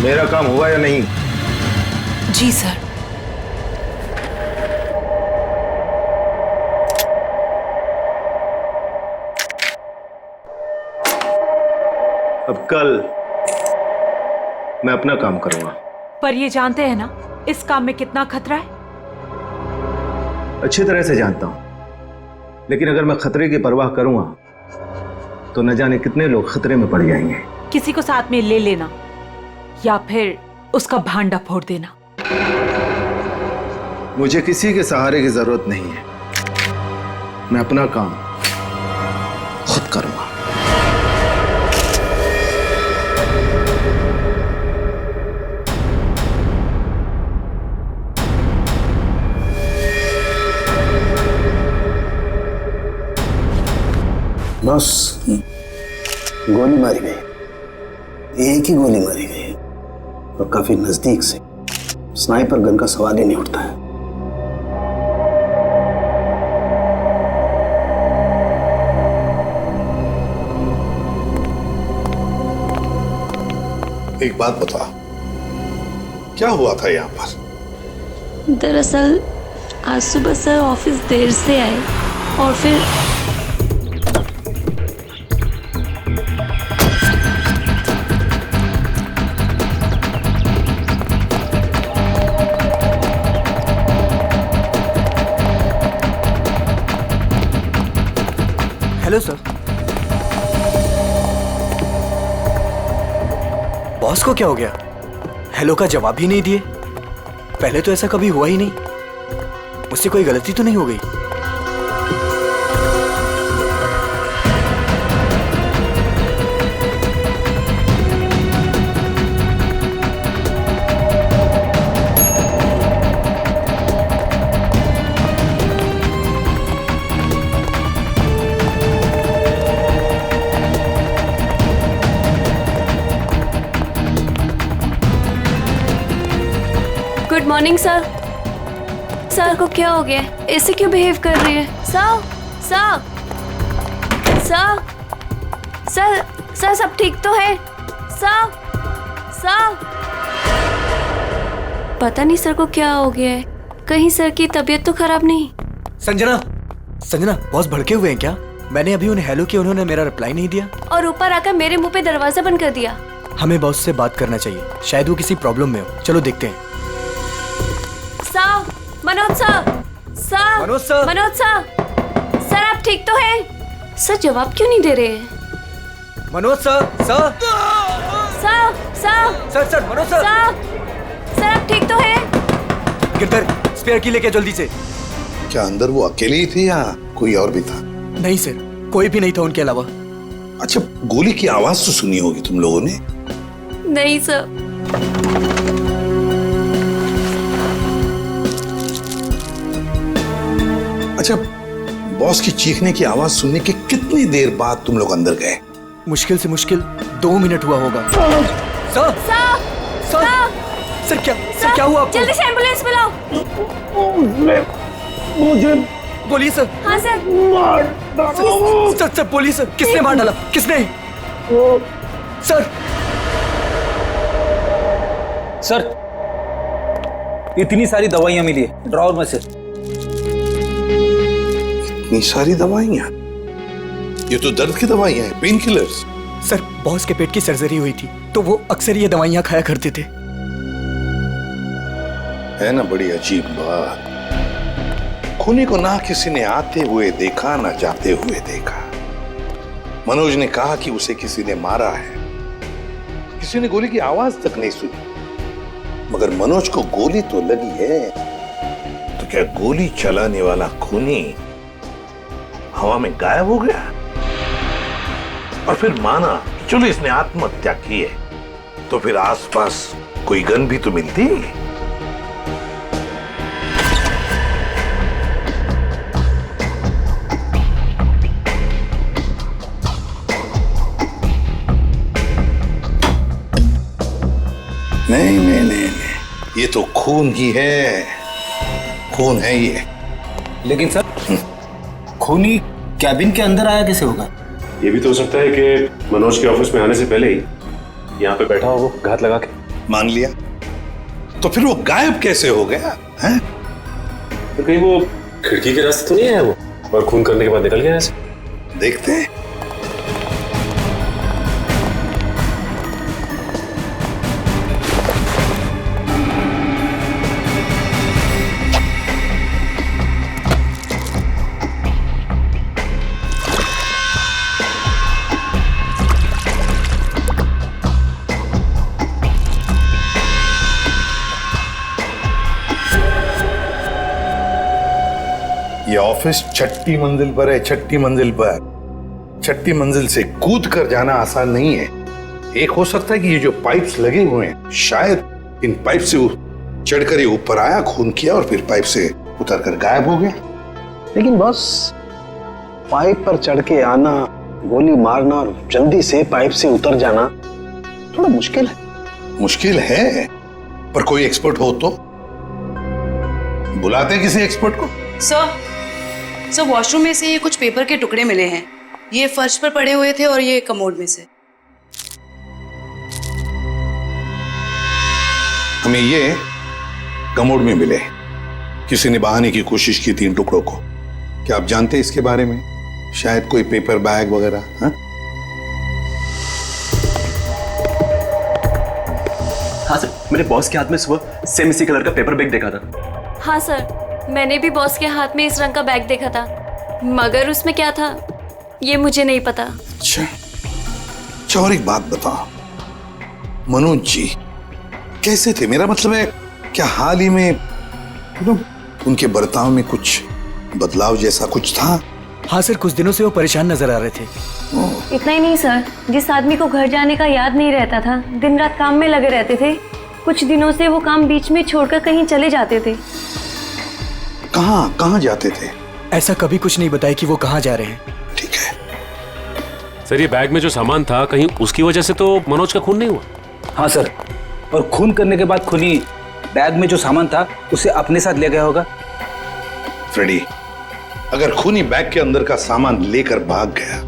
मेरा काम हुआ या नहीं? जी सर। अब कल मैं अपना काम करूंगा। पर ये जानते हैं ना इस काम में कितना खतरा है? अच्छी तरह से जानता हूं, लेकिन अगर मैं खतरे की परवाह करूंगा तो न जाने कितने लोग खतरे में पड़ जाएंगे। किसी को साथ में ले लेना या फिर उसका भांडा फोड़ देना। मुझे किसी के सहारे की जरूरत नहीं है। मैं अपना काम खुद करूंगा। बस गोली मारी गई, एक ही गोली मारी गई और काफी नजदीक से। स्नाइपर गन का सवाल ही नहीं उठता है। एक बात बता, क्या हुआ था यहाँ पर? दरअसल आज सुबह सर ऑफिस देर से आए और फिर हेलो सर। बॉस को क्या हो गया? हेलो का जवाब ही नहीं दिए। पहले तो ऐसा कभी हुआ ही नहीं। मुझसे कोई गलती तो नहीं हो गई? Good morning sir. सर को क्या हो गया? ऐसे क्यों बिहेव कर रही है? Sir sir sir sir sir सब ठीक तो है? सर सर पता नहीं सर को क्या हो गया है। कहीं सर की तबीयत तो खराब नहीं? संजना, संजना, बॉस भड़के हुए हैं क्या? मैंने अभी उन्हें हेलो किया, उन्होंने मेरा रिप्लाई नहीं दिया और ऊपर आकर मेरे मुंह पे दरवाजा बंद कर दिया। हमें बॉस से बात करना चाहिए, शायद वो किसी प्रॉब्लम में हो। चलो देखते हैं। Sir, Manoj sir, sir, Manoj sir, Manoj sir, sir आप ठीक तो हैं? सर जवाब क्यों नहीं दे रहे हैं? Manoj sir, sir, sir, sir, sir, sir, Manoj sir, sir आप ठीक तो हैं? गिरधर, स्पेयर की लेके जल्दी से। क्या अंदर वो अकेली ही थी या कोई और भी था? नहीं सर, कोई भी नहीं था उनके अलावा। अच्छा, गोली की आवाज तो सुनी होगी तुम लोगों ने? नहीं सर। अच्छा, बॉस की चीखने की आवाज सुनने के कितनी देर बाद तुम लोग अंदर गए? मुश्किल से मुश्किल 2 मिनट हुआ होगा। सर, सर, सर, सर क्या हुआ आपको? जल्दी से एम्बुलेंस बुलाओ। मुझे बोलिए सर। हाँ सर। सर, सर बोलिए सर, किसने मार डाला? किसने? सर, सर इतनी सारी दवाइयां मिली है ड्रॉवर में से। इतनी सारी दवाइयां? ये तो दर्द की दवाइयां हैं, पेन किलर्स। सर बॉस के पेट की सर्जरी हुई थी तो वो अक्सर ये दवाइयां खाया करते थे। है ना बड़ी अजीब बात। खूनी को ना किसी ने आते हुए देखा ना जाते हुए देखा। मनोज ने कहा कि उसे किसी ने मारा है, किसी ने गोली की आवाज तक नहीं सुनी। मगर मनोज को गोली तो लगी है, तो क्या गोली चलाने वाला खूनी हवा में गायब हो गया? और फिर माना कि चलो इसने आत्महत्या की है, तो फिर आसपास कोई गन भी तो मिलती। नहीं नहीं नहीं, ये तो खून ही है, खून है ये। लेकिन सर खूनी कैबिन के अंदर आया कैसे होगा? ये भी तो हो सकता है कि मनोज के ऑफिस में आने से पहले ही यहाँ पे बैठा हो वो घात लगा के। मान लिया, तो फिर वो गायब कैसे हो गया है? तो कहीं वो खिड़की के रास्ते तो नहीं आया वो और खून करने के बाद निकल गया ऐसे? देखते हैं। ये ऑफिस छठी मंजिल पर है, छठी मंजिल पर। छठी मंजिल से कूद कर जाना आसान नहीं है। एक हो सकता है कि ये जो पाइप्स लगे हुए हैं, शायद इन पाइप से चढ़कर ये ऊपर आया, खून किया और फिर पाइप से उतर कर गायब हो गया। लेकिन बॉस, पाइप पर चढ़ के आना, गोली मारना और जल्दी से पाइप से उतर जाना थोड़ा मुश्किल है। मुश्किल है, पर कोई एक्सपर्ट हो तो बुलाते हैं किसी एक्सपर्ट को। सर वॉशरूम में से ये कुछ पेपर के टुकड़े मिले हैं। ये फर्श पर पड़े हुए थे और ये कमोड में से। हमें ये कमोड में मिले। किसी ने बहाने की कोशिश की थी इन टुकड़ों को। क्या आप जानते हैं इसके बारे में? शायद कोई पेपर बैग वगैरह। हाँ सर, मेरे बॉस के हाथ में सुबह सेम इसी कलर का पेपर बैग देखा था। हाँ सर, मैंने भी बॉस के हाथ में इस रंग का बैग देखा था, मगर उसमें क्या था ये मुझे नहीं पता। अच्छा, और एक बात बताओ, मनोज जी कैसे थे? मेरा मतलब है, क्या हाल ही में उनके बर्ताव में कुछ बदलाव जैसा कुछ था? हाँ सर, कुछ दिनों से वो परेशान नजर आ रहे थे। इतना ही नहीं सर, जिस आदमी को घर जाने का याद नहीं रहता था, दिन रात काम में लगे रहते थे, कुछ दिनों से वो काम बीच में छोड़कर कहीं चले जाते थे। कहाँ जाते थे? ऐसा कभी कुछ नहीं बताया कि वो कहाँ जा रहे हैं। ठीक है सर, ये बैग में जो सामान था, कहीं उसकी वजह से तो मनोज का खून नहीं हुआ? हाँ सर, और खून करने के बाद खूनी बैग में जो सामान था उसे अपने साथ ले गया होगा। फ्रेडी, अगर खूनी बैग के अंदर का सामान लेकर भाग गया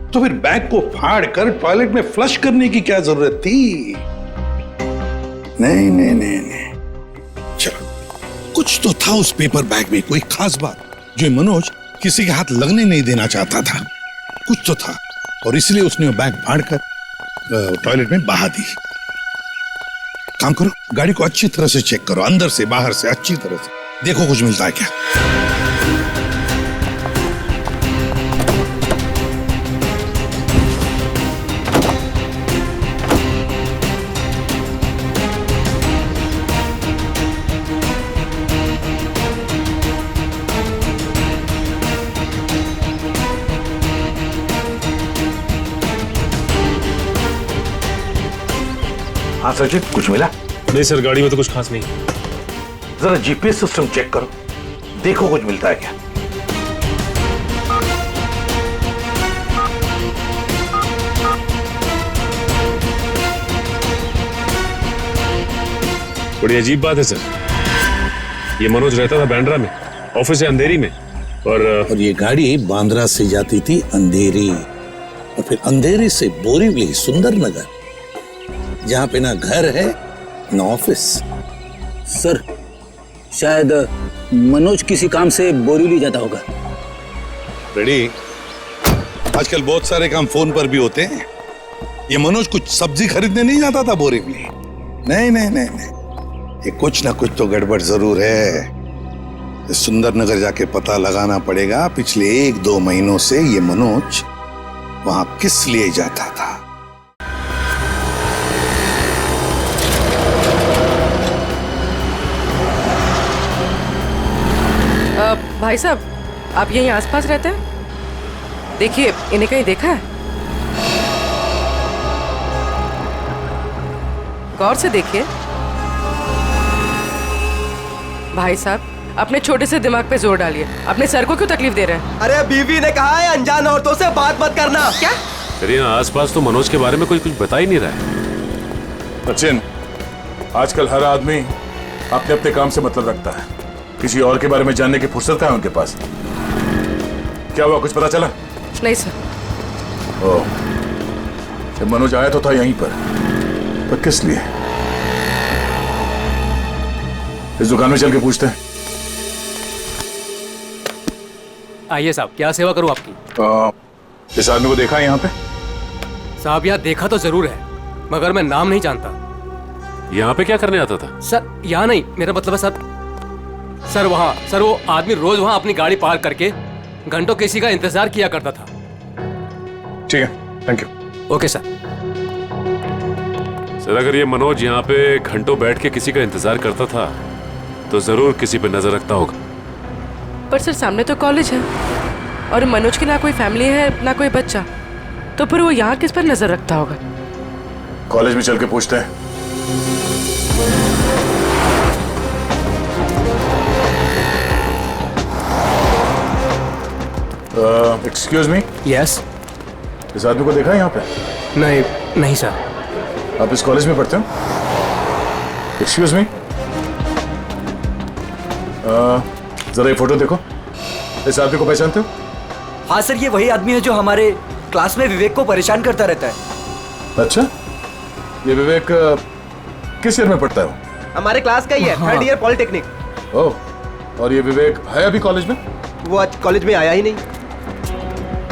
तो फिर बैग को फाड़ कर टॉयलेट में फ्लश करने की क्या जरूरत थी? नहीं, चलो, कुछ तो था उस पेपर बैग में, कोई खास बात जो मनोज किसी के हाथ लगने नहीं देना चाहता था। कुछ तो था और इसलिए उसने वो बैग फाड़कर टॉयलेट में बहा दी। काम करो, गाड़ी को अच्छी तरह से चेक करो, अंदर से बाहर से अच्छी तरह से देखो कुछ मिलता है क्या। हाँ सचिन, कुछ मिला? नहीं सर, गाड़ी में तो कुछ खास नहीं। जरा जीपीएस सिस्टम चेक करो, देखो कुछ मिलता है क्या। बड़ी अजीब बात है सर, ये मनोज रहता था बांद्रा में, ऑफिस है अंधेरी में, और ये गाड़ी बांद्रा से जाती थी अंधेरी, और फिर अंधेरी से बोरीवली, सुंदर नगर, जहां पे ना घर है ना ऑफिस। सर, शायद मनोज किसी काम से बोरीवली जाता होगा। रेडी, आजकल बहुत सारे काम फोन पर भी होते हैं। ये मनोज कुछ सब्जी खरीदने नहीं जाता था बोरीवली। नहीं, ये कुछ ना कुछ तो गड़बड़ जरूर है। सुंदर नगर जाके पता लगाना पड़ेगा पिछले 1-2 महीनों से ये मनोज वहां किस लिए जाता था। भाई साहब, आप यहीं आसपास रहते हैं? देखिए, इन्हें कहीं देखा है? गौर से देखिए। भाई साहब, अपने छोटे से दिमाग पे जोर डालिए। अपने सर को क्यों तकलीफ दे रहे हैं? अरे बीवी ने कहा है अनजान औरतों से बात मत करना। क्या? सर, आसपास तो मनोज के बारे में कोई कुछ बता ही नहीं रहा है। सचिन, आजकल हर आदमी अपने अपने काम से मतलब रखता है, किसी और के बारे में जानने की फुर्सत है उनके पास? क्या हुआ, कुछ पता चला? नहीं सर। ओह, मनोज आया तो था यहीं पर किस लिए? इस दुकान में चल के पूछते हैं। आइए साहब, क्या सेवा करूं आपकी? इस आदमी को देखा है यहाँ पे? साहब यहाँ देखा तो जरूर है, मगर मैं नाम नहीं जानता। यहाँ पे क्या करने आता था? सर यहाँ नहीं, मेरा मतलब है सर वहाँ, सर वो आदमी रोज वहाँ अपनी गाड़ी पार्क करके घंटों किसी का इंतजार किया करता था। ठीक है, thank you. Okay sir. Sir अगर ये मनोज यहाँ पे घंटों बैठ के किसी का इंतजार करता था तो जरूर किसी पे नजर रखता होगा। पर सर सामने तो कॉलेज है और मनोज की ना कोई फैमिली है ना कोई बच्चा, तो फिर वो यहाँ किस पर नजर रखता होगा? कॉलेज में चल के पूछते हैं। Excuse me. यस। इस आदमी को देखा है यहाँ पे? नहीं सर। आप इस कॉलेज में पढ़ते हो? एक्सक्यूज मी, जरा ये फोटो देखो। इस आदमी को पहचानते हो? हाँ सर, ये वही आदमी है जो हमारे क्लास में विवेक को परेशान करता रहता है। अच्छा, ये विवेक किस ईयर में पढ़ता है? वो हमारे क्लास का ही है, थर्ड ईयर पॉलिटेक्निक। ओह, और ये विवेक है अभी कॉलेज में? वो आज कॉलेज में आया ही नहीं।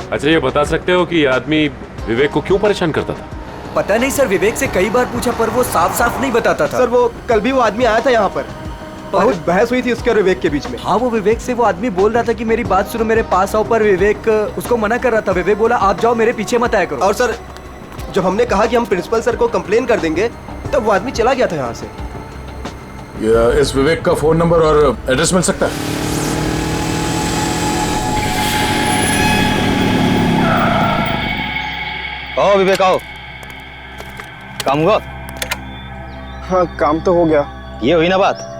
अच्छा, ये बता सकते हो कि ये आदमी विवेक को क्यों परेशान करता था? पता नहीं सर, विवेक से कई बार पूछा पर वो साफ साफ नहीं बताता था। सर वो कल भी वो आदमी आया था यहाँ पर, बहुत बहस हुई थी उसके और विवेक के बीच में। हाँ, वो विवेक से वो आदमी बोल रहा था कि मेरी बात सुनो, मेरे पास आओ, पर विवेक उसको मना कर रहा था। विवेक बोला आप जाओ, मेरे पीछे मत आया करो। और सर जब हमने कहा कि हम प्रिंसिपल सर को कंप्लेन कर देंगे तब वो आदमी चला गया था यहाँ से। इस विवेक का फोन नंबर और एड्रेस मिल सकता है? आओ विवेक आओ। काम हुआ? हाँ काम तो हो गया। ये हुई ना बात,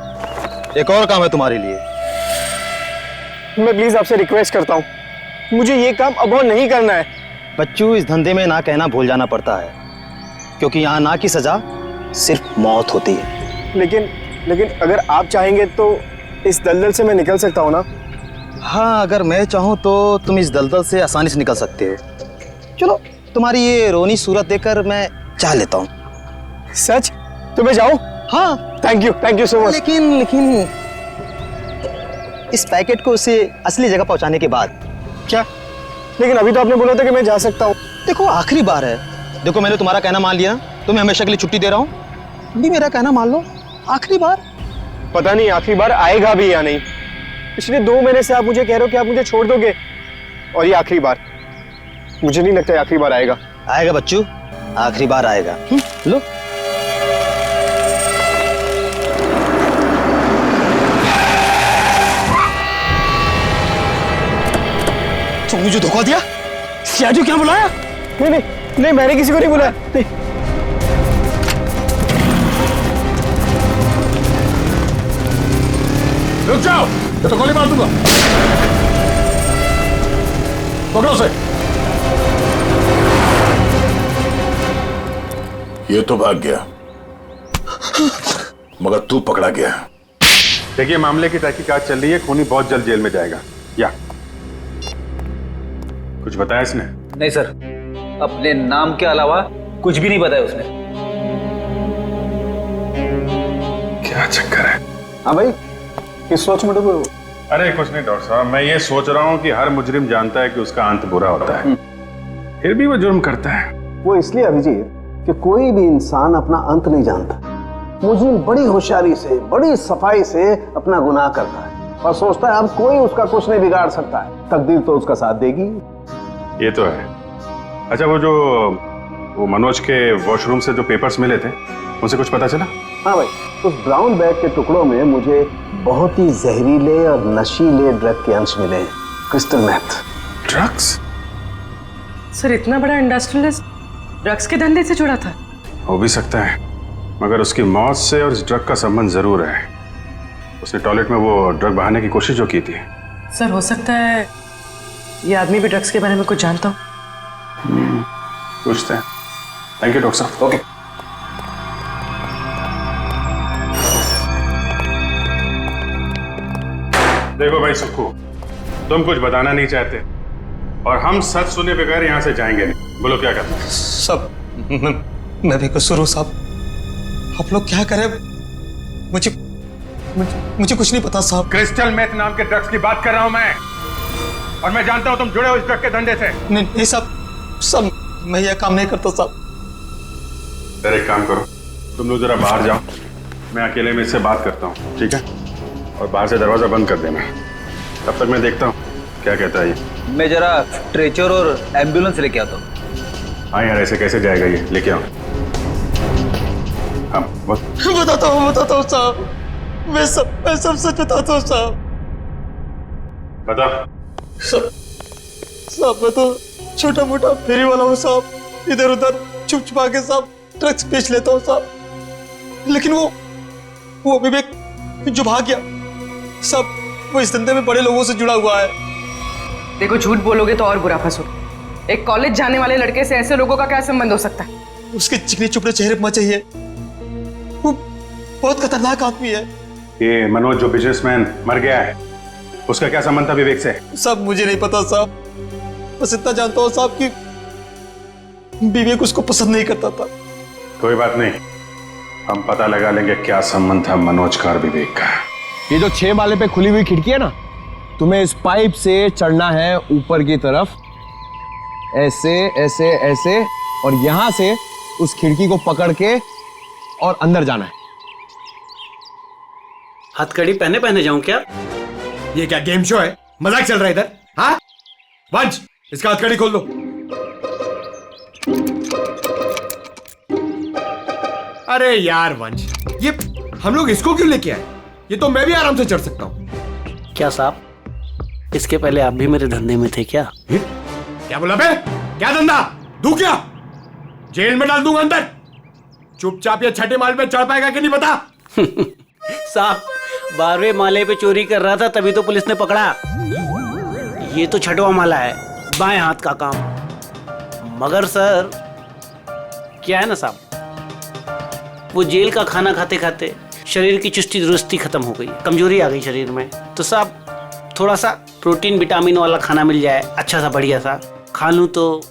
एक और काम है तुम्हारे लिए। मैं प्लीज आपसे रिक्वेस्ट करता हूँ, मुझे ये काम अब और नहीं करना है। बच्चों, इस धंधे में ना कहना भूल जाना पड़ता है, क्योंकि यहाँ ना की सजा सिर्फ मौत होती है। लेकिन अगर आप चाहेंगे तो इस दलदल से मैं निकल सकता हूँ ना? हाँ, अगर मैं चाहूँ तो तुम इस दलदल से आसानी से निकल सकते हो। चलो, तुम्हारी ये रोनी सूरत देखकर मैं चाह लेता हूँ। सच? तो मैं जाऊँ? हाँ, थैंक यू सो मच। लेकिन इस पैकेट को उसे असली जगह पहुंचाने के बाद। क्या? लेकिन अभी तो आपने बोला था कि मैं जा सकता हूँ। देखो, आखिरी बार है। देखो, मैंने तुम्हारा कहना मान लिया, तुम्हें हमेशा के लिए छुट्टी दे रहा हूँ। भी मेरा कहना मान लो, आखिरी बार। पता नहीं आखिरी बार आएगा भी या नहीं। पिछले 2 महीने से आप मुझे कह रहे हो कि आप मुझे छोड़ दोगे, और ये आखिरी बार। मुझे नहीं लगता आखिरी बार आएगा। आएगा बच्चू, आखिरी बार आएगा। लो। तुम मुझे धोखा दिया? सियाजू क्या बुलाया? नहीं, मैंने किसी को नहीं बुलाया। नहीं। रुक जाओ, ये तो गोली मार दूंगा। पकड़ो उसे। ये तो भाग गया, मगर तू पकड़ा गया। देखिए, मामले की तहकीकात चल रही है, खूनी बहुत जल्द जेल में जाएगा। या कुछ बताया इसने? नहीं सर, अपने नाम के अलावा कुछ भी नहीं बताया उसने। क्या चक्कर है? हाँ भाई, किस सोच में डूबे हो? अरे कुछ नहीं डॉक्टर साहब, मैं ये सोच रहा हूँ कि हर मुजरिम जानता है कि उसका अंत बुरा होता है, फिर भी वो जुर्म करता है। वो इसलिए अभिजीत कि कोई भी इंसान अपना अंत नहीं जानता। मुजरिम बड़ी होशियारी से, बड़ी सफाई से अपना गुनाह करता है और सोचता है अब कोई उसका कुछ नहीं बिगाड़ सकता है। तकदीर तो उसका साथ देगी। ये तो है। अच्छा, वो मनोज के वॉशरूम से जो पेपर्स मिले थे, उनसे कुछ पता चला? हाँ भाई, उस ब्राउन बैग के टुकड़ों में मुझे बहुत ही जहरीले और नशीले ड्रग के अंश मिले हैं। Crystal math. ड्रग्स? सर इतना बड़ा इंडस्ट्रियलिस्ट ड्रग्स के धंधे से जुड़ा था? हो भी सकता है, मगर उसकी मौत से और इस ड्रग का संबंध जरूर है। उसने टॉयलेट में वो ड्रग बहाने की कोशिश जो की थी। सर हो सकता है ये आदमी भी ड्रग्स के बारे में कुछ जानता हो। पूछते हैं। थैंक यू डॉक्टर साहब। ओके। देखो भाई सुक्कू, तुम कुछ बताना नहीं चाहते और हम सच सुने बगैर यहाँ से जाएंगे नहीं। बोलो क्या करना है? सब मैं भी कसूर हूँ साहब। आप लोग क्या करें, मुझे कुछ नहीं पता साहब। क्रिस्टल मेथ नाम के ड्रग्स की बात कर रहा हूं मैं, और मैं जानता हूं तुम जुड़े हो इस ड्रग के धंधे से। नहीं साहब, मैं यह काम नहीं करता साहब। सर एक काम करो, तुम लोग जरा बाहर जाओ, मैं अकेले में इससे बात करता हूँ, ठीक है? और बाहर से दरवाजा बंद कर देना, तब तक मैं देखता हूँ क्या कहता है ये। मैं जरा स्ट्रेचर और एम्बुलेंस लेके आता हूँ। हाँ यार, ऐसे कैसे जाएगा ये, लेके आओ। हाँ बताता हूँ साहब, मैं सब सच बताता हूँ साहब। बता। साहब मैं तो छोटा मोटा फेरी वाला हूँ साहब, इधर उधर छुप छुपा के साहब ड्रग्स बेच लेता हूँ साहब। लेकिन वो विवेक जो भाग गया साहब, वो इस धंधे में बड़े लोगों से जुड़ा हुआ है। देखो, झूठ बोलोगे तो और बुरा फंसोगे। एक कॉलेज जाने वाले लड़के से ऐसे लोगों का क्या संबंध हो सकता है? उसके चिकने चुपड़े चेहरे पर चाहिए, वो बहुत खतरनाक आदमी है। ये मनोज जो बिजनेसमैन मर गया है, उसका क्या संबंध था विवेक से? सब मुझे नहीं पता साहब, बस इतना जानता हूँ साहब कि विवेक उसको पसंद नहीं करता था। कोई बात नहीं, हम पता लगा लेंगे क्या संबंध था मनोज का और विवेक का। ये जो 6 माले पे खुली हुई खिड़की है ना, तुम्हें इस पाइप से चढ़ना है ऊपर की तरफ, ऐसे ऐसे ऐसे, और यहां से उस खिड़की को पकड़ के और अंदर जाना है। हथकड़ी पहने जाऊं क्या? ये क्या गेम शो है? मजाक चल रहा है इधर? हाँ वंश, इसका हथकड़ी खोल दो। अरे यार वंश, ये हम लोग इसको क्यों लेके आए? ये तो मैं भी आराम से चढ़ सकता हूँ। क्या साहब, इसके पहले आप भी मेरे धंधे में थे क्या? क्या बोला बे? क्या धंधा? दू क्या? जेल में डाल दूंगा अंदर। चुपचाप ये 6ठे माले पे चढ़ पाएगा कि नहीं बता? साहब, 12वें माले पे चोरी कर रहा था तभी तो पुलिस ने पकड़ा। ये तो 6वां माला है, बाएं हाथ का काम। मगर सर क्या है ना साहब, वो जेल का खाना खाते खाते शरीर की चुस्ती दुरुस्ती खत्म हो गई, कमजोरी आ गई शरीर में। तो साहब थोड़ा सा प्रोटीन विटामिन वाला खाना मिल जाए, अच्छा सा बढ़िया सा खा लूं तो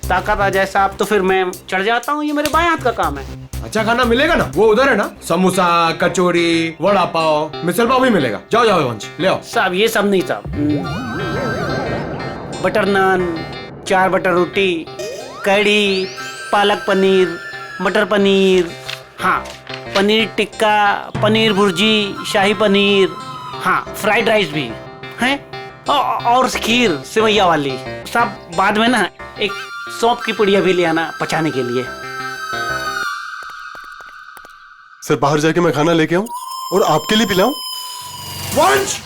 ताकत आ जाए साहब, तो फिर मैं चढ़ जाता हूँ। ये मेरे बाएं हाथ का काम है। अच्छा खाना मिलेगा ना? वो उधर है ना, समोसा, कचौरी, वड़ा पाव, मिसल पाव भी मिलेगा। जाओ जाओ वंश, ले आओ। साहब ये सब नहीं साहब, बटर नान, 4 बटर रोटी, कढ़ी, पालक पनीर, मटर पनीर, हाँ पनीर टिक्का, पनीर भुर्जी, शाही पनीर, हाँ फ्राइड राइस भी हैं, और खीर सेवैया वाली। साहब बाद में ना एक सौंफ की पुड़िया भी ले आना पचाने के लिए। सर बाहर जाके मैं खाना लेके आऊं और आपके लिए पिलाऊं? वंश,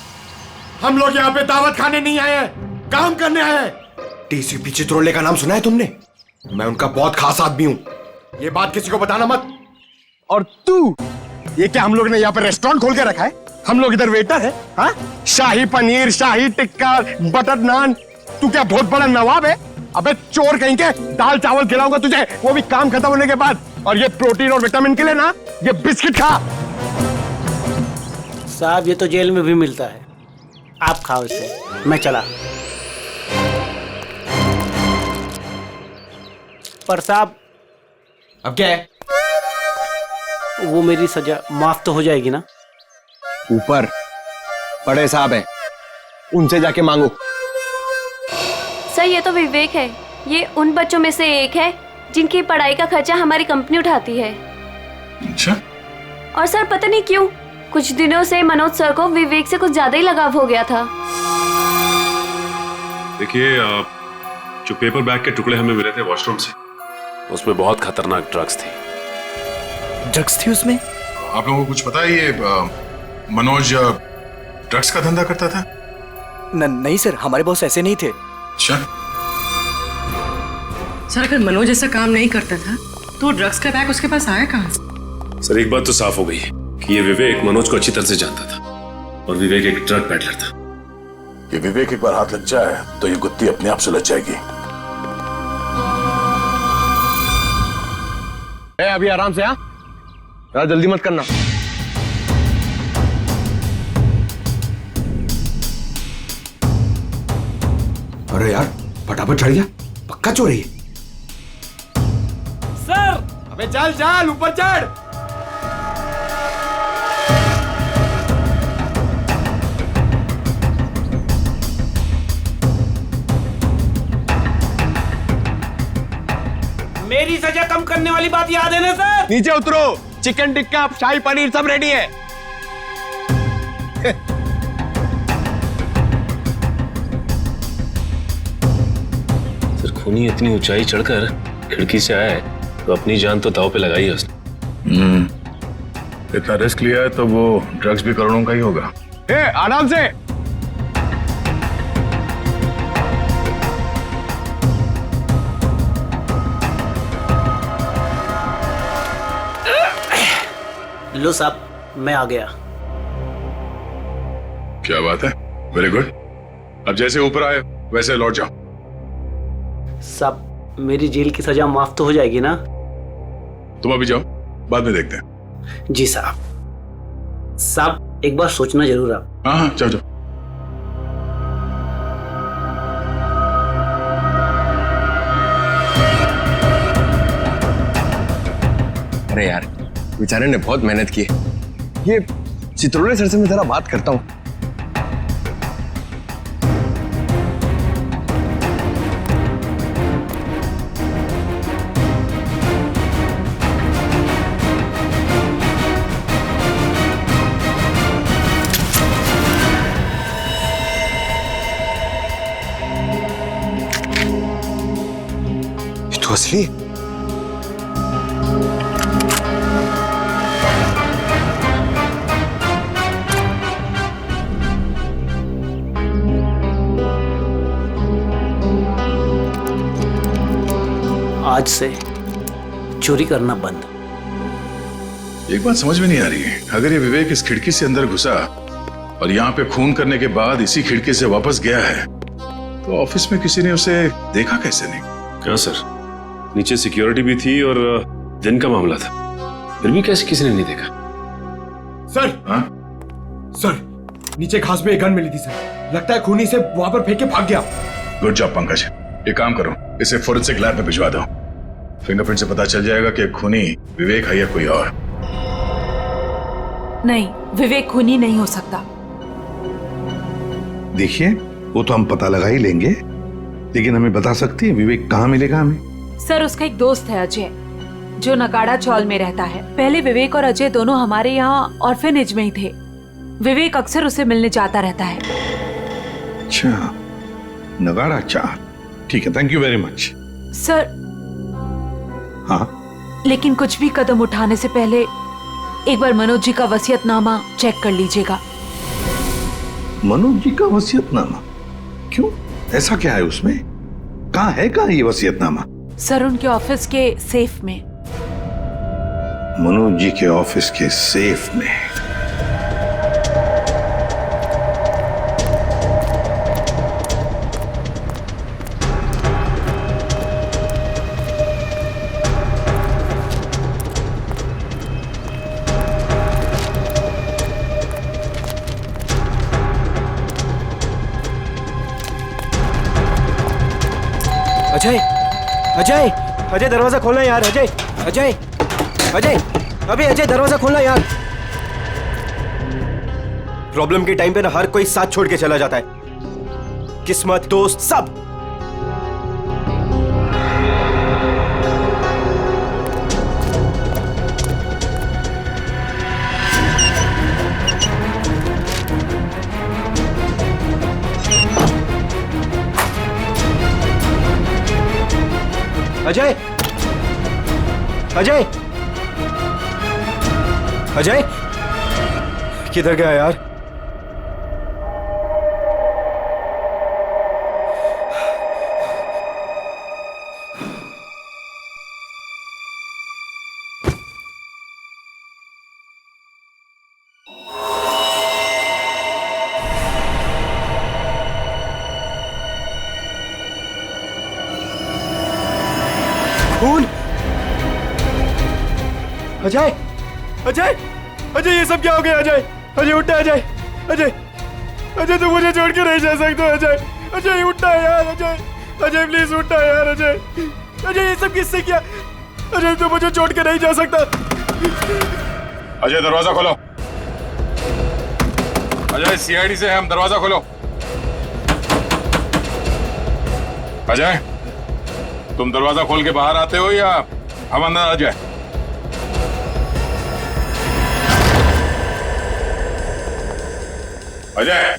हम लोग यहाँ पे दावत खाने नहीं आए हैं, काम करने आए हैं। टीसीपी चित्रोले का नाम सुना है तुमने? मैं उनका बहुत खास आदमी हूँ, ये बात किसी को बताना मत। और तू, ये क्या हम लोग ने यहाँ पे रेस्टोरेंट खोल के रखा है? हम लोग इधर वेटर है? हाँ, शाही पनीर, शाही टिक्का, बटर नान, तू क्या बहुत बड़ा नवाब है? अबे चोर कहीं के, दाल चावल खिलाऊंगा तुझे, वो भी काम खत्म होने के बाद। और ये प्रोटीन और विटामिन के लिए ना, ये बिस्किट खा। साहब ये तो जेल में भी मिलता है, आप खाओ इसे, मैं चला। पर साहब अब क्या है? वो मेरी सजा माफ तो हो जाएगी ना? ऊपर बड़े साहब है, उनसे जाके मांगो। सर ये तो विवेक है, ये उन बच्चों में से एक है जिनकी पढ़ाई का खर्चा हमारी कंपनी उठाती है। अच्छा? और सर पता नहीं क्यों कुछ दिनों से मनोज सर को विवेक से कुछ ज्यादा ही लगाव हो गया था। देखिए, जो पेपर बैग के टुकड़े हमें मिले थे वॉशरूम से, उसमें बहुत खतरनाक ड्रग्स थी। ड्रग्स थी उसमें? आप लोगों को कुछ पता है ये मनोज ड्रग्स का धंधा करता था? नहीं सर, हमारे बॉस ऐसे नहीं थे। अच्छा। सर अगर मनोज ऐसा काम नहीं करता था तो ड्रग्स का बैग उसके पास आया कहाँ से? सर एक बात तो साफ हो गई है कि ये विवेक मनोज को अच्छी तरह से जानता था, और विवेक एक ड्रग पैडलर था। ये विवेक एक बार हाथ लग जाए तो ये गुत्ती अपने आप सुलझ जाएगी। अभी आराम से, हाँ यार, जल्दी मत करना। अरे यार फटाफट चढ़ गया, पक्का चोरी है। सर अबे चल चल ऊपर चढ़। मेरी सजा कम करने वाली बात याद है ना सर? नीचे उतरो, चिकन टिक्का शाही पनीर सब रेडी है। सर खूनी इतनी ऊंचाई चढ़कर खिड़की से आया है तो अपनी जान तो दांव पे लगाई है उसने। इतना रिस्क लिया है तो वो ड्रग्स भी करोड़ों का ही होगा। आराम से। लो साहब, मैं आ गया। क्या बात है, वेरी गुड। अब जैसे ऊपर आए वैसे लौट जाओ। साहब मेरी जेल की सजा माफ तो हो जाएगी ना? तुम अभी जाओ, बाद में देखते हैं। जी साहब। साहब एक बार सोचना जरूर आप। हाँ हाँ, जाओ जाओ। अरे यार, बेचारे ने बहुत मेहनत की। ये चित्रोले सर से मैं जरा बात करता हूँ। ये तो असली है। आज से चोरी करना बंद। एक बात समझ में नहीं आ रही है, अगर ये विवेक इस खिड़की से अंदर घुसा और यहाँ पे खून करने के बाद इसी खिड़की से वापस गया है तो ऑफिस में किसी ने उसे देखा कैसे नहीं? क्या सर, नीचे सिक्योरिटी भी थी और दिन का मामला था, फिर भी कैसे किसी ने नहीं देखा? सर, हाँ? सर नीचे घास में एक गन मिली थी सर, लगता है खूनी से वहां पर फेंक के भाग गया। Good job Pankaj. एक काम करो, इसे फोरेंसिक लैब में भिजवा दो। फिंगरप्रिंट से पता चल जाएगा कि खूनी विवेक है या कोई और। नहीं, विवेक खूनी नहीं हो सकता। देखिए, वो तो हम पता लगा ही लेंगे, लेकिन हमें बता सकती है विवेक कहाँ मिलेगा हमें? सर उसका एक दोस्त है अजय, जो नगाड़ा चौल में रहता है। पहले विवेक और अजय दोनों हमारे यहाँ ऑर्फेनेज में ही थे। विवेक अक्सर उसे मिलने जाता रहता है। अच्छा, नगाड़ा चार, ठीक है, thank you very much. Sir हाँ, लेकिन कुछ भी कदम उठाने से पहले एक बार मनोज जी का वसीयतनामा चेक कर लीजिएगा। मनोज जी का वसीयतनामा? क्यों, ऐसा क्या है उसमें? कहाँ है ये वसीयतनामा? सर उनके ऑफिस के सेफ में। मनोज जी के ऑफिस के सेफ में? अजय, अजय, अजय दरवाजा खोलना यार। अजय, अजय, अजय, अबे अजय दरवाजा खोलना यार। प्रॉब्लम के टाइम पे ना हर कोई साथ छोड़ के चला जाता है, किस्मत, दोस्त, सब। अजय, अजय, अजय, किधर गया यार? खून? अजय, अजय, अजय, ये सब क्या हो गया? अजय, अजय उठा। अजय, अजय, अजय तू मुझे छोड़ के नहीं जा सकता। अजय, अजय उठा यार। अजय, अजय प्लीज उठा यार। अजय, अजय ये सब किससे किया? अजय तू मुझे छोड़ के नहीं जा सकता। अजय दरवाजा खोलो। अजय सीआईडी से हम, दरवाजा खोलो। अजय, तुम दरवाजा खोल के बाहर आते हो या हम अंदर आ जाए? अजय,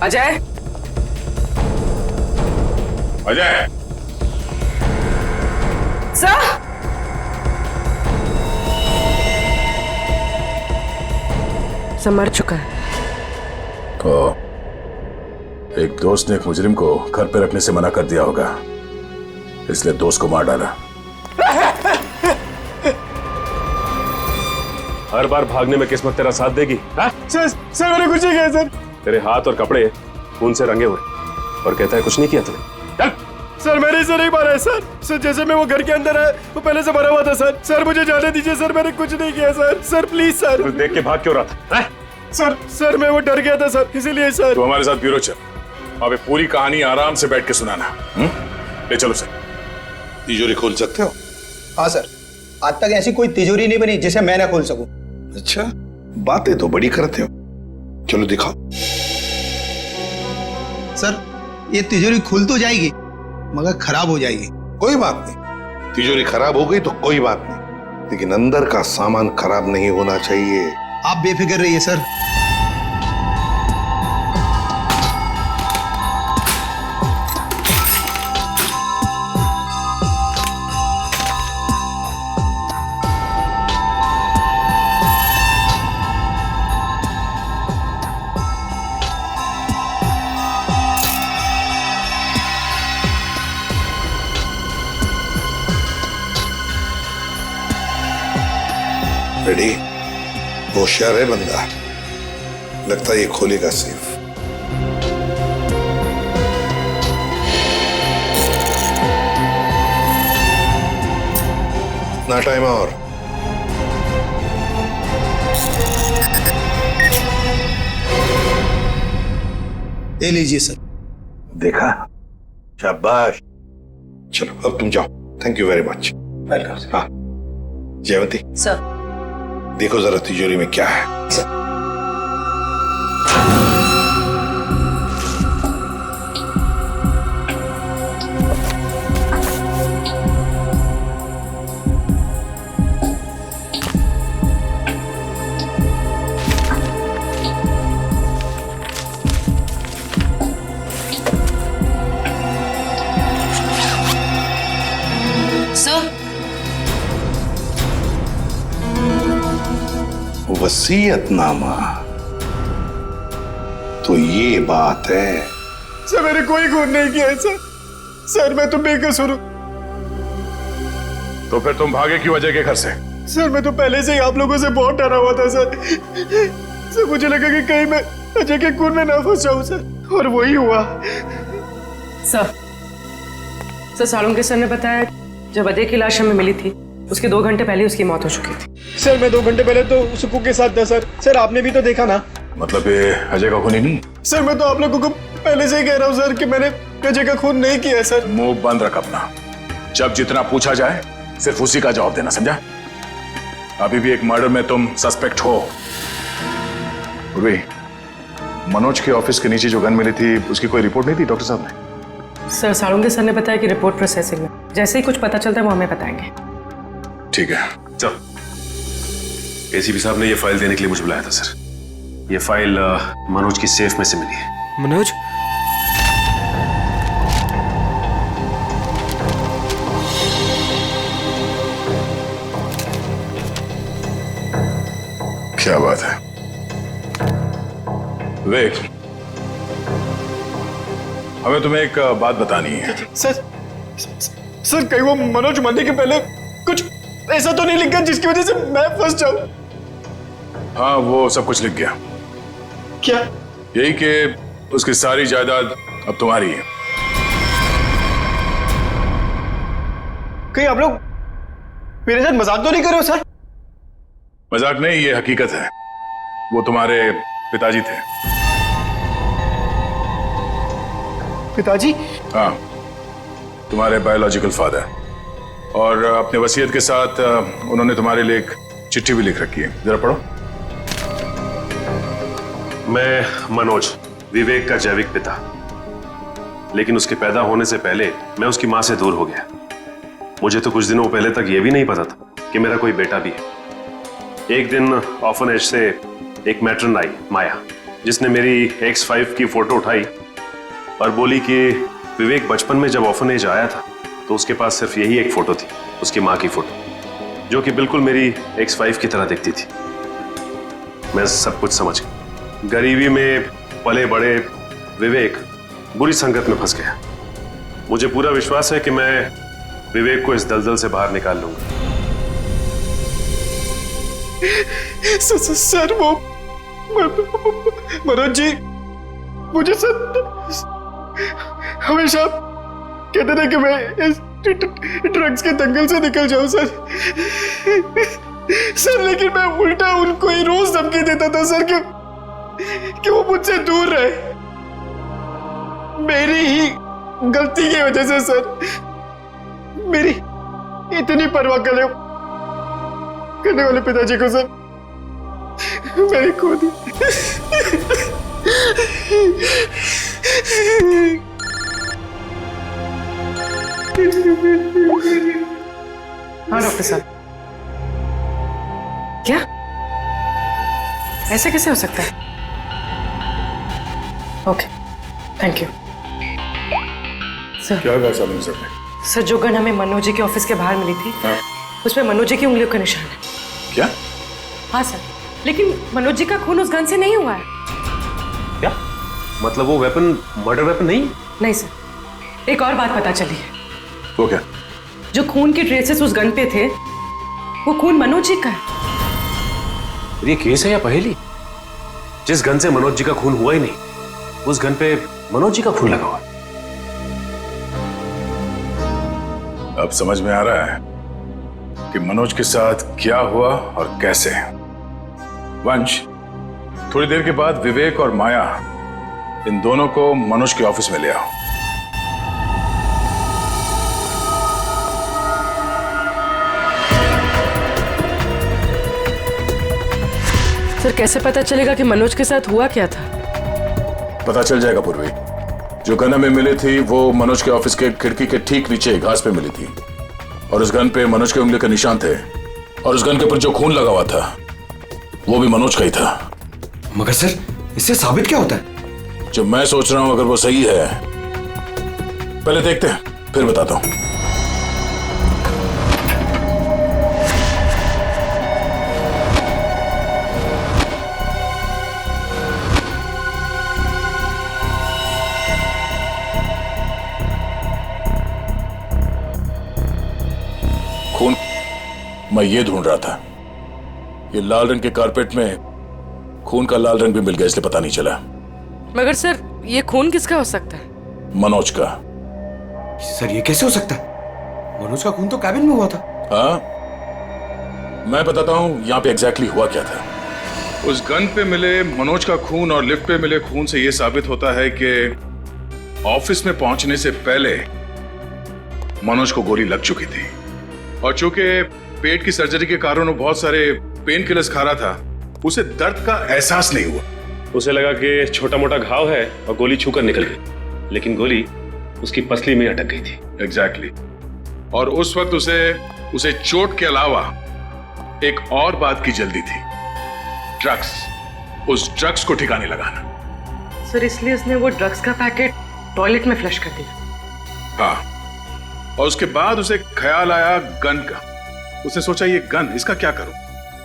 अजय, अजय, सर, सब मर चुका है। तो एक दोस्त ने एक मुजरिम को घर पे रखने से मना कर दिया होगा, इसलिए दोस्त को मार डाला। हर बार भागने में किस्मत तेरा साथ देगी? सर मैंने कुछ नहीं किया सर। तेरे हाथ और कपड़े खून से रंगे हुए और कहता है कुछ नहीं किया तूने। चल। सर मैंने इसे नहीं मारा है सर। सर जैसे मैं वो घर के अंदर आया वो पहले से मरा हुआ था सर। सर मुझे जाने दीजिए सर, मैंने कुछ नहीं किया सर। Sir please sir. तू देख के भाग क्यों रहा था? सर मैं वो डर गया था सर, इसीलिए सर। तो हमारे साथ ब्यूरो चल, अबे पूरी कहानी आराम से बैठ के सुनाना। ले चलो सर। तिजोरी खोल सकते हो? हाँ सर, आज तक ऐसी कोई तिजोरी नहीं बनी जिसे मैं ना खोल सकूं। अच्छा, बातें तो बड़ी करते हो, चलो दिखाओ। सर ये तिजोरी खुल तो जाएगी मगर खराब हो जाएगी। कोई बात नहीं, तिजोरी खराब हो गई तो कोई बात नहीं, लेकिन अंदर का सामान खराब नहीं होना चाहिए। आप बेफिक्र रहिए सर। रेडी? होशियार है बंदा, लगता है ये खोलेगा सेफ। इतना टाइम और? ले लीजिए सर। देखा, शाबाश। चलो अब तुम जाओ। Thank you very much. Welcome. हाँ जयवंती सर, देखो जरा तिजोरी में क्या है। वसीयतनामा, तो ये बात है। सर मैंने कोई खून नहीं किया है सर। सर मैं तो बेकसूर हूं। तो फिर तुम भागे क्यों अजय के घर से? सर मैं तो पहले से ही आप लोगों से बहुत डरा हुआ था सर। सर मुझे लगा कि कहीं मैं अजय के खून में ना फंस जाऊं सर, और वही हुआ। सर सालुंके सर ने बताया जब अजय की लाश हमें मिली थी उसके 2 घंटे पहले उसकी मौत हो चुकी थी। सर मैं 2 घंटे पहले तो सुकू के साथ था सर। सर आपने भी तो देखा ना। मतलब ये अजय का खून ही नहीं? सर मैं तो आप लोगों को पहले से ही कह रहा हूँ सर कि मैंने अजय का खून नहीं किया है सर। मुंह बंद रख अपना। जब जितना पूछा जाए सिर्फ उसी का जवाब देना, समझा? अभी भी एक मर्डर में तुम सस्पेक्ट हो। उर्वी, मनोज के ऑफिस के नीचे जो गन मिली थी उसकी कोई रिपोर्ट नहीं थी डॉक्टर साहब ने? सर सालुंके सर ने बताया कि रिपोर्ट प्रोसेसिंग में, जैसे ही कुछ पता चलता है वो हमें बताएंगे। ठीक है, चल। एसीपी साहब ने ये फाइल देने के लिए मुझे बुलाया था सर। ये फाइल मनोज की सेफ में से मिली है। मनोज? क्या बात है विवेक, हमें तुम्हें एक बात बतानी है। सर कहीं वो मनोज मरने के पहले कुछ ऐसा तो नहीं लिखा जिसकी वजह से मैं फंस जाऊं? हाँ वो सब कुछ लिख गया। क्या? यही कि उसकी सारी जायदाद अब तुम्हारी है। कहीं आप लोग मेरे साथ मजाक तो नहीं कर रहे हो सर? मजाक नहीं, ये हकीकत है। वो तुम्हारे पिताजी थे। पिताजी? हाँ, तुम्हारे बायोलॉजिकल फादर। और अपने वसीयत के साथ उन्होंने तुम्हारे लिए एक चिट्ठी भी लिख रखी है, जरा पढ़ो। मैं मनोज, विवेक का जैविक पिता, लेकिन उसके पैदा होने से पहले मैं उसकी माँ से दूर हो गया। मुझे तो कुछ दिनों पहले तक ये भी नहीं पता था कि मेरा कोई बेटा भी है। एक दिन ऑर्फनेज से एक मैट्रन आई, माया, जिसने मेरी X5 की फोटो उठाई और बोली कि विवेक बचपन में जब ऑर्फनेज आया था तो उसके पास सिर्फ यही एक फोटो थी, उसकी माँ की फोटो, जो कि बिल्कुल मेरी X5 की तरह दिखती थी। मैं सब कुछ समझ गया। गरीबी में पले बड़े विवेक बुरी संगत में फंस गया। मुझे पूरा विश्वास है कि मैं विवेक को इस दलदल से बाहर निकाल लूंगा। सर वो मनोज जी मुझे सर हमेशा कहते थे कि मैं इस ड्रग्स के दंगल से निकल जाऊं सर। सर लेकिन मैं उल्टा उनको ही रोज धमकी देता था सर कि वो मुझसे दूर रहे। मेरी ही गलती की वजह से सर मेरी इतनी परवाह करने वाले पिताजी को सर मैंने खो दी। हाँ डॉक्टर साहब, क्या ऐसे कैसे हो सकता है? Okay, thank you sir. क्या हुआ साहब सर? सर जो गन हमें मनोज जी के ऑफिस के बाहर मिली थी, हाँ? उसमें मनोज जी की उंगलियों का निशान है। क्या? हाँ सर, लेकिन मनोज जी का खून उस गन से नहीं हुआ है। क्या मतलब वो वेपन मर्डर वेपन नहीं? नहीं सर, एक और बात पता चली है। वो क्या? जो खून के ट्रेसेस उस गन पे थे वो खून मनोज जी का है। ये केस है या पहेली? जिस गन से मनोज जी का खून हुआ ही नहीं, उस गन पे मनोज जी का खून लगा हुआ। अब समझ में आ रहा है कि मनोज के साथ क्या हुआ और कैसे। वंश, थोड़ी देर के बाद विवेक और माया इन दोनों को मनोज के ऑफिस में ले आओ। सर कैसे पता चलेगा कि मनोज के साथ हुआ क्या था? पता चल जाएगा पूर्वी। जो गन हमें मिली थी वो मनोज के ऑफिस के खिड़की के ठीक नीचे घास पे मिली थी और उस गन पे मनोज के उंगली के निशान थे और उस गन के ऊपर जो खून लगा हुआ था वो भी मनोज का ही था। मगर सर इससे साबित क्या होता है? जो मैं सोच रहा हूं अगर वो सही है, पहले देखते हैं फिर बताता हूं। खून मैं ये ढूंढ रहा था। ये लाल रंग के कारपेट में खून का लाल रंग भी मिल गया, इसलिए पता नहीं चला। मगर सर ये खून किसका हो सकता है? मनोज का। सर ये कैसे हो सकता है? मनोज का खून तो कैबिन में हुआ था। हाँ, मैं बताता हूं यहां पे एग्जैक्टली हुआ क्या था। उस गन पे मिले मनोज का खून और लिफ्ट पे मिले खून से यह साबित होता है कि ऑफिस में पहुंचने से पहले मनोज को गोली लग चुकी थी और चूंकि पेट की सर्जरी के कारण वो बहुत सारे पेन किलर्स खा रहा था, उसे दर्द का एहसास नहीं हुआ। उसे लगा कि छोटा मोटा घाव है और गोली छूकर निकल गई, लेकिन गोली उसकी पसली में अटक गई थी। एग्जैक्टली। और उस वक्त उसे चोट के अलावा एक और बात की जल्दी थी, ड्रग्स। उस ड्रग्स को ठिकाने लगाना। सर इसलिए उसने वो ड्रग्स का पैकेट टॉयलेट में फ्लश कर दिया। हाँ, और उसके बाद उसे ख्याल आया गन का। उसने सोचा ये गन, इसका क्या करूं?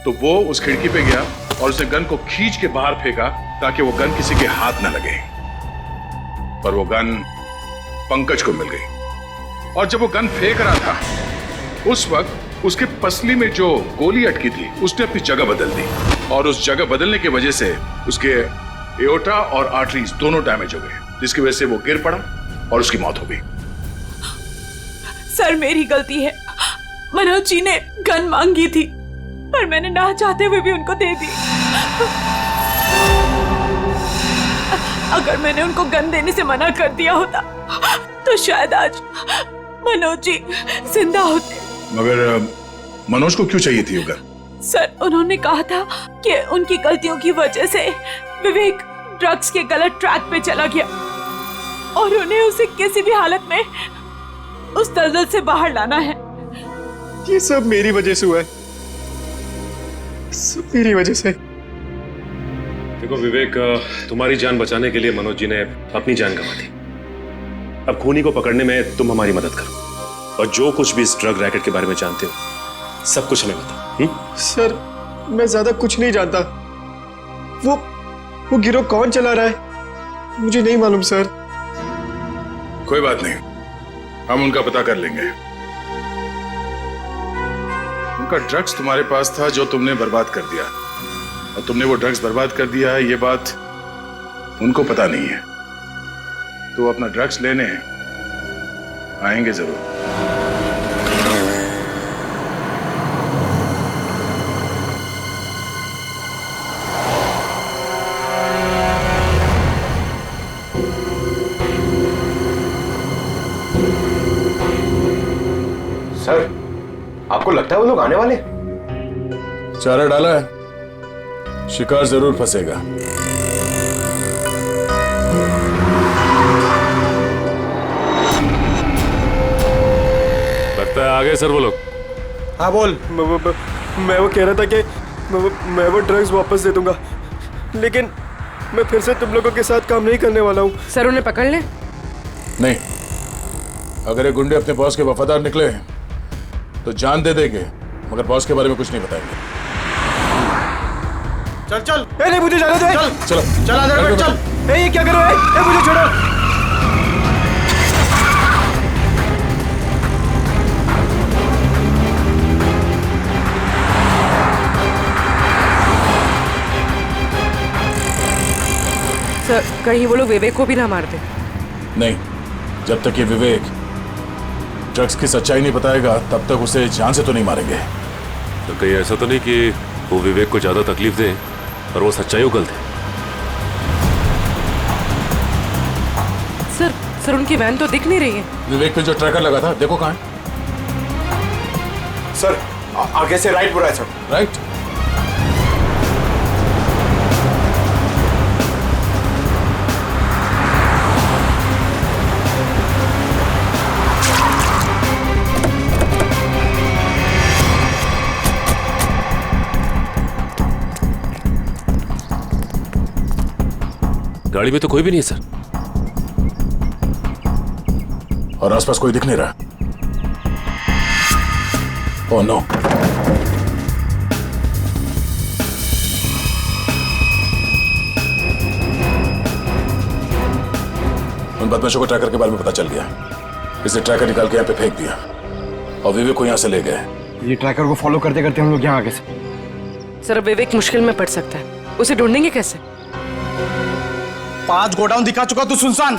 तो वो उस खिड़की पे गया और उसने गन को खींच के बाहर फेंका ताकि वो गन किसी के हाथ न लगे। पर वो गन पंकज को मिल गई और जब वो गन फेंक रहा था उस वक्त उसके पसली में जो गोली अटकी थी उसने अपनी जगह बदल दी और उस जगह बदलने की वजह से उसके एओर्टा और आर्टरीज दोनों डैमेज हो गए, जिसकी वजह से वो गिर पड़ा और उसकी मौत हो गई। सर मेरी गलती है। मनोज जी ने गन मांगी थी पर मैंने ना चाहते हुए भी उनको दे दी। अगर मैंने उनको गन देने से मना कर दिया होता तो शायद आज मनोज जी जिंदा होते। मगर मनोज को क्यों चाहिए थी वो गन? सर उन्होंने कहा था कि उनकी गलतियों की वजह से विवेक ड्रग्स के गलत ट्रैक पे चला गया। और उन्हें उसे किसी भी हालत में उस दलदल से बाहर लाना है। ये सब मेरी वजह से हुआ है, सब मेरी वजह से। देखो विवेक, तुम्हारी जान बचाने के लिए मनोज जी ने अपनी जान गंवा दी। अब खूनी को पकड़ने में तुम हमारी मदद करो, और जो कुछ भी इस ड्रग रैकेट के बारे में जानते हो सब कुछ हमें बताओ। सर मैं ज्यादा कुछ नहीं जानता। वो गिरोह कौन चला रहा है मुझे नहीं मालूम सर। कोई बात नहीं, हम उनका पता कर लेंगे। उनका ड्रग्स तुम्हारे पास था जो तुमने बर्बाद कर दिया, और तुमने वो ड्रग्स बर्बाद कर दिया है ये बात उनको पता नहीं है। तो अपना ड्रग्स लेने आएंगे जरूर। सर आपको लगता है वो लोग आने वाले? चारा डाला है, शिकार जरूर फंसेगा। लगता है आ गए सर वो लोग। हाँ बोल। मैं वो कह रहा था कि मैं वो ड्रग्स वापस दे दूंगा, लेकिन मैं फिर से तुम लोगों के साथ काम नहीं करने वाला हूँ। सर उन्हें पकड़ ले। नहीं, अगर ये गुंडे अपने बॉस के वफादार निकले तो जान दे देंगे, मगर बॉस के बारे में कुछ नहीं बताएंगे। चल चल। नहीं मुझे जाने दो। चल चलो चल आधार कार्ड चल। ये क्या करो? मुझे छोड़ो। सर कहीं वो लोग विवेक को भी ना मार दे। नहीं, जब तक ये विवेक ड्रग्स की सच्चाई नहीं बताएगा तब तक उसे जान से तो नहीं मारेंगे। तो कहीं ऐसा तो नहीं कि वो विवेक को ज्यादा तकलीफ दे और वो सच्चाई उगल दे। सर उनकी वैन तो दिख नहीं रही है। विवेक पे जो ट्रैकर लगा था देखो कहाँ है। सर आगे से राइट बुरा है सर। राइट। गाड़ी में तो कोई भी नहीं है सर, और आसपास कोई दिख नहीं रहा। Oh no. उन बदमाशों को ट्रैकर के बारे में पता चल गया, इसे ट्रैकर निकाल के यहाँ पे फेंक दिया और विवेक को यहाँ से ले गए। ये ट्रैकर को फॉलो करते करते हम लोग यहाँ आगे से। सर विवेक मुश्किल में पड़ सकता है, उसे ढूंढेंगे कैसे? 5 गोडाउन दिखा चुका तू सुनसान,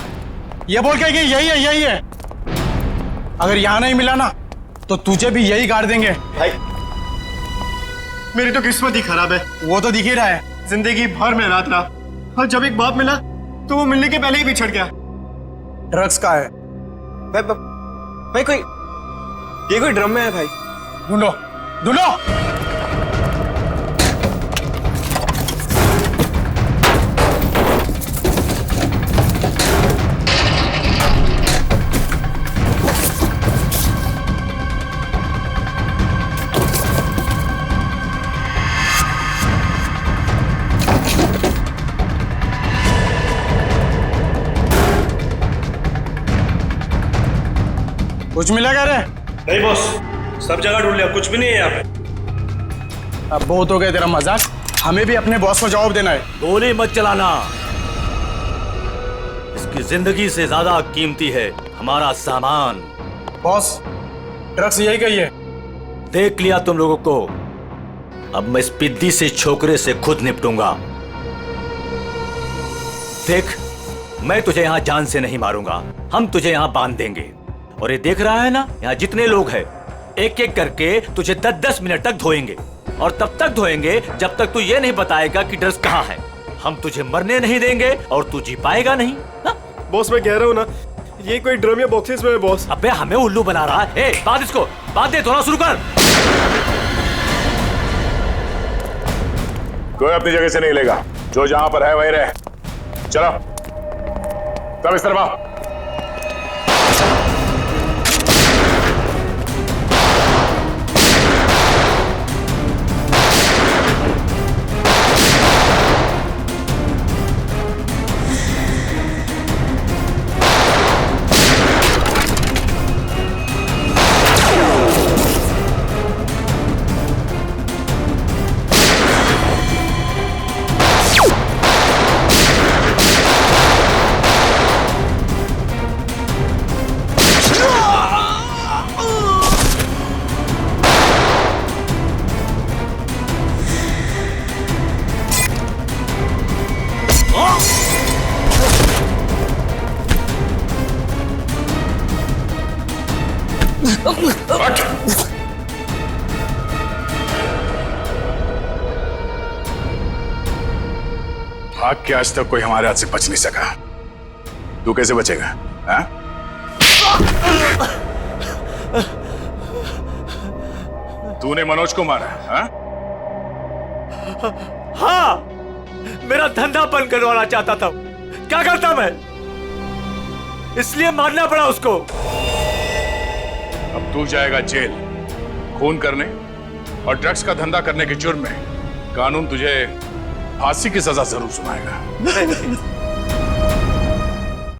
ये बोल के कि यही है। अगर यहाँ नहीं मिला ना तो तुझे भी यही गाड़ देंगे। भाई मेरी तो किस्मत ही खराब है। वो तो दिख ही रहा है। जिंदगी भर में रात रहा, और जब एक बाप मिला तो वो मिलने के पहले ही बिछड़ गया। ड्रग्स का है भाई ये कोई ड्रम में है भाई। ढूंढो ढूंढो। कुछ मिला क्या रे? नहीं बॉस, सब जगह ढूंढ लिया, कुछ भी नहीं है यहाँ पे। अब बहुत हो गया तेरा मजाक, हमें भी अपने बॉस को जवाब देना है। गोली मत चलाना, इसकी जिंदगी से ज्यादा कीमती है हमारा सामान। बॉस ड्रग्स यही कही है। देख लिया तुम लोगों को, अब मैं इस पिद्दी से छोकरे से खुद निपटूंगा। देख, मैं तुझे यहाँ जान से नहीं मारूंगा, हम तुझे यहाँ बांध देंगे। और ये देख रहा है ना, यहाँ जितने लोग हैं एक एक करके तुझे 10-10 मिनट तक धोएंगे, और तब तक धोएंगे जब तक तू ये नहीं बताएगा कि ड्रग्स कहाँ है। हम तुझे मरने नहीं देंगे और तू जी पाएगा नहीं। बॉस मैं कह रहा हूँ ना, ये कोई ड्रम या बॉक्सेस में है बॉस। अबे हमें उल्लू बना रहा है। बांध इसको, बांध दे, धोना शुरू कर। कोई अपनी जगह से नहीं लेगा, जो जहां पर है वहीं रहे। चलो सब इस तरफ आओ। भाग के आज तक कोई हमारे हाथ से बच नहीं सका। तू कैसे बचेगा? हाँ? तूने मनोज को मारा? हाँ? हाँ, मेरा धंधा बंद करवाना चाहता था। क्या करता मैं? इसलिए मारना पड़ा उसको। अब तू जाएगा जेल। खून करने और ड्रग्स का धंधा करने के जुर्म में कानून तुझे फांसी की सजा जरूर सुनाएगा। नहीं,